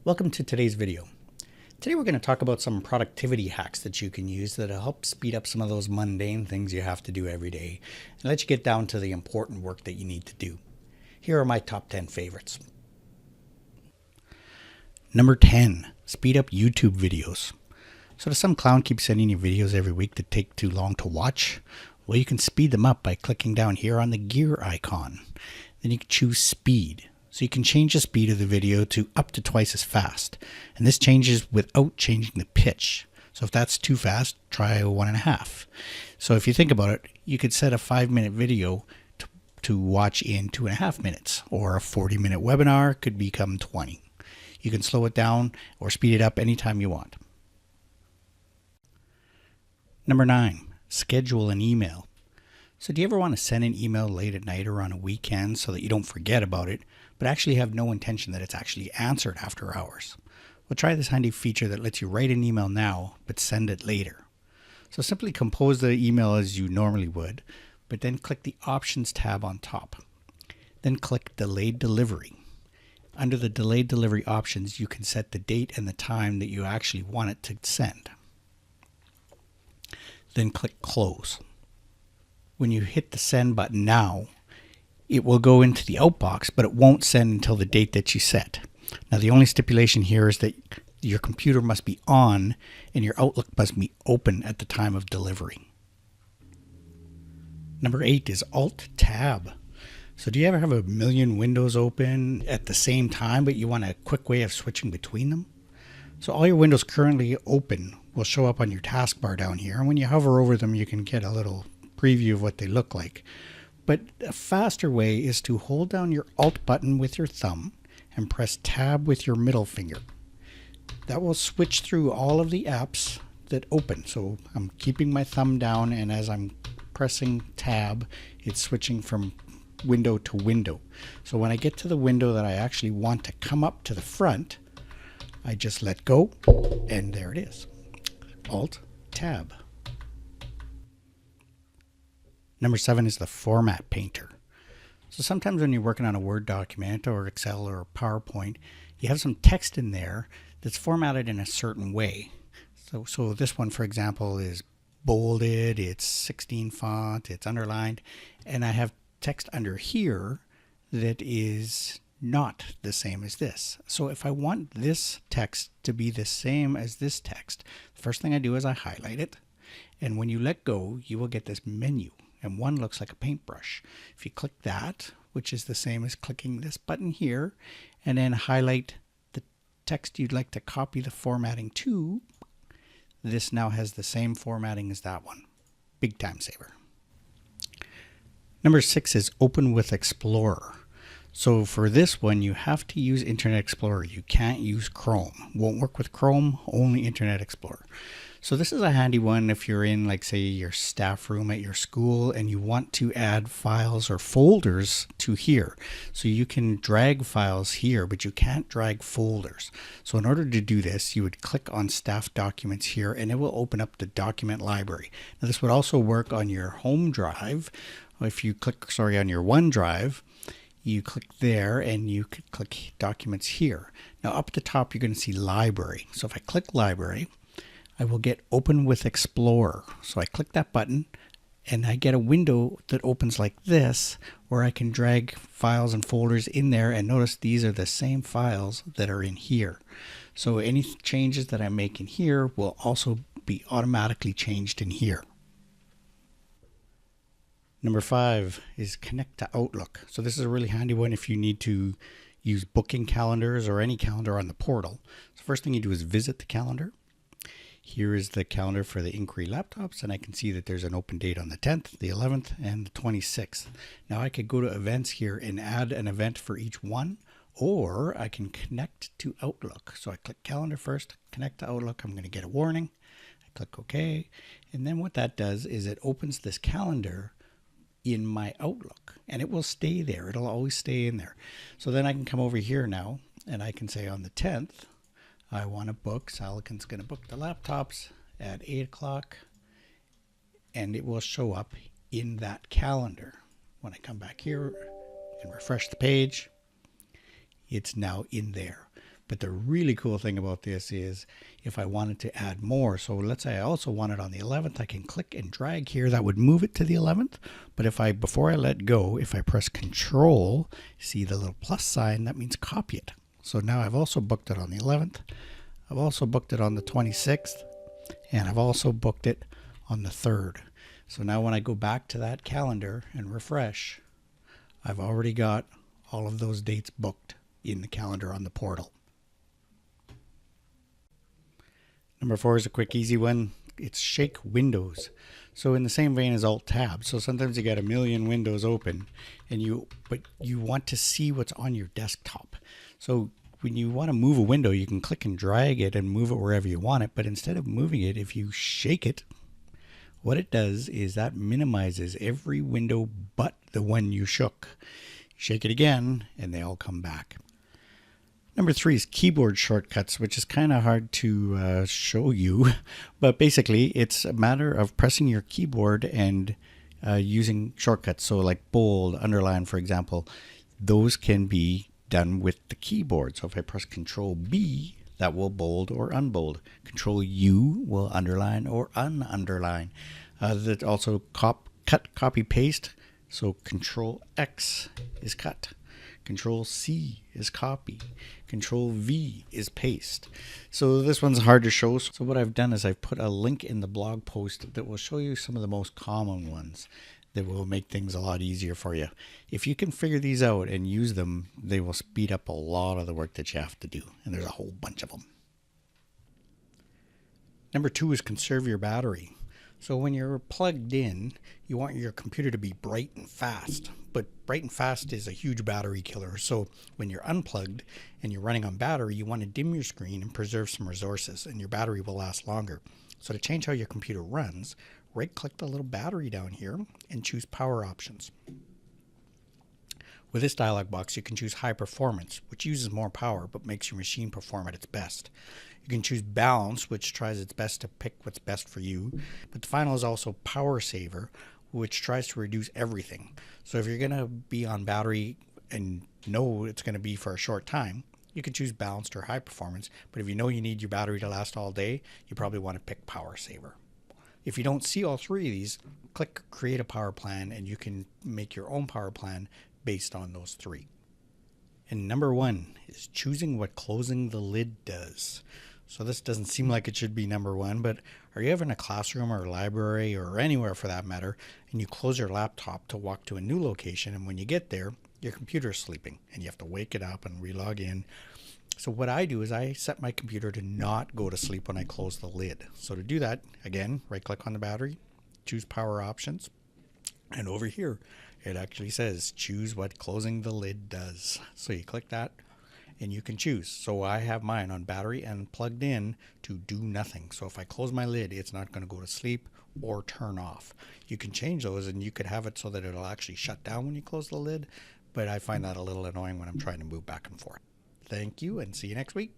Welcome to today's video. Today we're going to talk about some productivity hacks that you can use that'll help speed up some of those mundane things you have to do every day and let you get down to the important work that you need to do. Here are my top 10 favorites. Number 10, speed up YouTube videos. So does some clown keep sending you videos every week that take too long to watch? Well, you can speed them up by clicking down here on the gear icon. Then you can choose speed. So you can change the speed of the video to up to twice as fast. And this changes without changing the pitch. So if that's too fast, try 1.5. So if you think about it, you could set a 5-minute video to watch in 2.5 minutes, or a 40-minute webinar could become 20. You can slow it down or speed it up anytime you want. Number 9, schedule an email. So do you ever want to send an email late at night or on a weekend so that you don't forget about it, but actually have no intention that it's actually answered after hours? Well, try this handy feature that lets you write an email now, but send it later. So simply compose the email as you normally would, but then click the Options tab on top. Then click Delayed Delivery. Under the Delayed Delivery options, you can set the date and the time that you actually want it to send. Then click Close. When you hit the send button now, it will go into the outbox, but it won't send until the date that you set. Now, the only stipulation here is that your computer must be on and your Outlook must be open at the time of delivery. Number 8 is Alt-Tab. So do you ever have a million windows open at the same time, but you want a quick way of switching between them? So all your windows currently open will show up on your taskbar down here. And when you hover over them, you can get a little preview of what they look like. But a faster way is to hold down your Alt button with your thumb and press Tab with your middle finger. That will switch through all of the apps that open. So I'm keeping my thumb down, and as I'm pressing Tab, it's switching from window to window. So when I get to the window that I actually want to come up to the front, I just let go, and there it is. Alt-Tab. Number 7 is the Format Painter. So sometimes when you're working on a Word document or Excel or PowerPoint, you have some text in there that's formatted in a certain way. So this one, for example, is bolded, it's 16 font, it's underlined, and I have text under here that is not the same as this. So if I want this text to be the same as this text, the first thing I do is I highlight it, and when you let go, you will get this menu. And one looks like a paintbrush. If you click that, which is the same as clicking this button here, and then highlight the text you'd like to copy the formatting to, this now has the same formatting as that one. Big time saver. Number 6 is Open with Explorer. So for this one, you have to use Internet Explorer. You can't use Chrome. Won't work with Chrome, only Internet Explorer. So this is a handy one if you're in, like, say, your staff room at your school and you want to add files or folders to here. So you can drag files here, but you can't drag folders. So in order to do this, you would click on Staff Documents here, and it will open up the document library. Now this would also work on your home drive. If you click, on your OneDrive, you click there and you could click Documents here. Now up at the top, you're going to see Library. So if I click Library, I will get Open with Explorer. So I click that button and I get a window that opens like this, where I can drag files and folders in there, and notice these are the same files that are in here. So any changes that I make in here will also be automatically changed in here. Number 5 is Connect to Outlook. So this is a really handy one if you need to use booking calendars or any calendar on the portal. So first thing you do is visit the calendar. Here is the calendar for the Inquiry laptops, and I can see that there's an open date on the 10th, the 11th, and the 26th. Now I could go to events here and add an event for each one, or I can connect to Outlook. So I click calendar first, connect to Outlook. I'm going to get a warning. I click OK. And then what that does is it opens this calendar in my Outlook, and it will stay there. It'll always stay in there. So then I can come over here now, and I can say on the 10th, I want to book, Salakin's going to book the laptops at 8 o'clock, and it will show up in that calendar. When I come back here and refresh the page, it's now in there. But the really cool thing about this is if I wanted to add more, so let's say I also want it on the 11th, I can click and drag here. That would move it to the 11th. But if I, before I let go, if I press Control, see the little plus sign, that means copy it. So now I've also booked it on the 11th. I've also booked it on the 26th. And I've also booked it on the 3rd. So now when I go back to that calendar and refresh, I've already got all of those dates booked in the calendar on the portal. Number 4 is a quick, easy one. It's shake windows. So in the same vein as Alt Tab. So sometimes you got a million windows open, but you want to see what's on your desktop. So when you want to move a window, you can click and drag it and move it wherever you want it. But instead of moving it, if you shake it, what it does is that minimizes every window but the one you shook. Shake it again, and they all come back. Number 3 is keyboard shortcuts, which is kind of hard to show you. But basically, it's a matter of pressing your keyboard and using shortcuts. So like bold, underline, for example, those can be done with the keyboard. So if I press Control B, that will bold or unbold. Control U will underline or ununderline. That also cut, copy, paste. So Control X is cut. Control C is copy. Control V is paste. So this one's hard to show. So what I've done is I've put a link in the blog post that will show you some of the most common ones that will make things a lot easier for you. If you can figure these out and use them, they will speed up a lot of the work that you have to do. And there's a whole bunch of them. Number 2 is conserve your battery. So when you're plugged in, you want your computer to be bright and fast. But bright and fast is a huge battery killer. So when you're unplugged and you're running on battery, you want to dim your screen and preserve some resources, and your battery will last longer. So to change how your computer runs, right-click the little battery down here and choose Power Options. With this dialog box, you can choose High Performance, which uses more power but makes your machine perform at its best. You can choose Balance, which tries its best to pick what's best for you. But the final is also Power Saver, which tries to reduce everything. So if you're going to be on battery and know it's going to be for a short time, you can choose Balanced or High Performance. But if you know you need your battery to last all day, you probably want to pick Power Saver. If you don't see all 3 of these, click Create a Power Plan, and you can make your own power plan based on those 3. And number 1 is choosing what closing the lid does. So this doesn't seem like it should be number 1, but are you ever in a classroom or a library or anywhere for that matter, and you close your laptop to walk to a new location, and when you get there, your computer is sleeping, and you have to wake it up and relog in. So what I do is I set my computer to not go to sleep when I close the lid. So to do that, again, right-click on the battery, choose Power Options, and over here, it actually says choose what closing the lid does. So you click that, and you can choose. So I have mine on battery and plugged in to do nothing. So if I close my lid, it's not going to go to sleep or turn off. You can change those, and you could have it so that it'll actually shut down when you close the lid, but I find that a little annoying when I'm trying to move back and forth. Thank you, and see you next week.